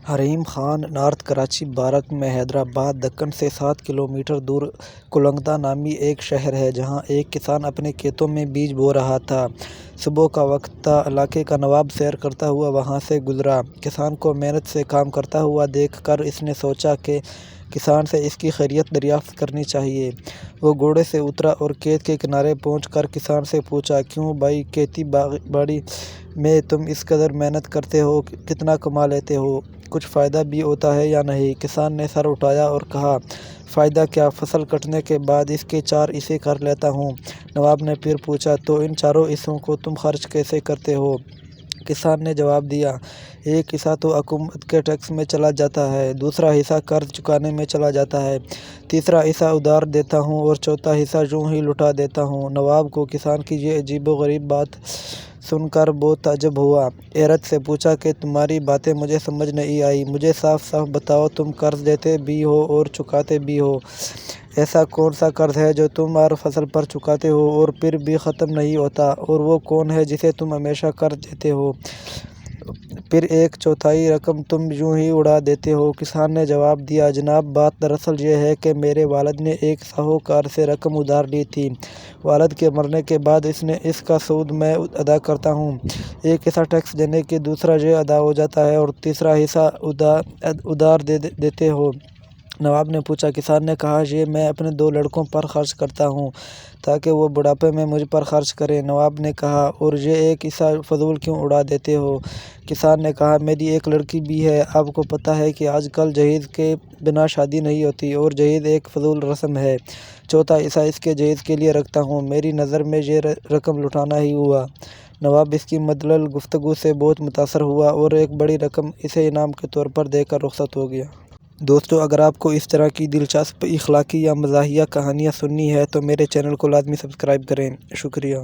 حریم Khan north Karachi Bharat میں حیدرآباد دکن سے 7 kilometre دور کلنگدہ نامی ایک شہر ہے، جہاں ایک کسان اپنے کھیتوں میں بیج بو رہا تھا۔ صبح کا وقت تھا۔ علاقے کا نواب سیر کرتا ہوا وہاں سے گزرا۔ کسان کو محنت سے کام کرتا ہوا دیکھ کر اس نے سوچا کہ کسان سے اس کی خیریت دریافت کرنی چاہیے۔ وہ گھوڑے سے اترا اور کھیت کے کنارے پہنچ کر کسان سے پوچھا، "کیوں بھائی، کھیتی باڑی میں تم اس قدر محنت کرتے ہو، کتنا کما لیتے ہو؟ کچھ فائدہ بھی ہوتا ہے یا نہیں؟" کسان نے سر اٹھایا اور کہا، "فائدہ کیا، فصل کٹنے کے بعد اس کے 4 حصے کر لیتا ہوں۔" نواب نے پھر پوچھا، "تو ان 4 حصوں کو تم خرچ کیسے کرتے ہو؟" کسان نے جواب دیا، "ایک حصہ تو حکومت کے ٹیکس میں چلا جاتا ہے، دوسرا حصہ قرض چکانے میں چلا جاتا ہے، تیسرا حصہ ادھار دیتا ہوں اور چوتھا حصہ یوں ہی لوٹا دیتا ہوں۔" نواب کو کسان کی یہ عجیب و غریب بات سن کر بہت تعجب ہوا۔ حیرت سے پوچھا کہ "تمہاری باتیں مجھے سمجھ نہیں آئیں، مجھے صاف صاف بتاؤ، تم قرض لیتے بھی ہو اور چکاتے بھی ہو۔ ایسا کون سا قرض ہے جو تم ہر فصل پر چکاتے ہو اور پھر بھی ختم نہیں ہوتا، اور وہ کون ہے جسے تم ہمیشہ قرض دیتے ہو، پھر ایک چوتھائی رقم تم یوں ہی اڑا دیتے ہو؟" کسان نے جواب دیا، "جناب، بات دراصل یہ ہے کہ میرے والد نے ایک ساہوکار سے رقم ادھار لی تھی۔ والد کے مرنے کے بعد اس کا سود میں ادا کرتا ہوں۔ ایک حصہ ٹیکس دینے کے، دوسرا یہ ادا ہو جاتا ہے اور تیسرا حصہ ادھار دیتے ہو۔" نواب نے پوچھا۔ کسان نے کہا، "یہ میں اپنے 2 لڑکوں پر خرچ کرتا ہوں تاکہ وہ بڑھاپے میں مجھ پر خرچ کریں۔" نواب نے کہا، "اور یہ ایک حصہ فضول کیوں اڑا دیتے ہو؟" کسان نے کہا، "میری ایک لڑکی بھی ہے۔ آپ کو پتہ ہے کہ آج کل جہیز کے بنا شادی نہیں ہوتی اور جہیز ایک فضول رسم ہے۔ چوتھا حصہ اس کے جہیز کے لیے رکھتا ہوں۔ میری نظر میں یہ رقم لٹانا ہی ہوا۔" نواب اس کی معتدل گفتگو سے بہت متاثر ہوا اور ایک بڑی رقم اسے انعام کے طور پر دے کر رخصت ہو گیا۔ دوستو، اگر آپ کو اس طرح کی دلچسپ اخلاقی یا مزاحیہ کہانیاں سننی ہیں تو میرے چینل کو لازمی سبسکرائب کریں۔ شکریہ۔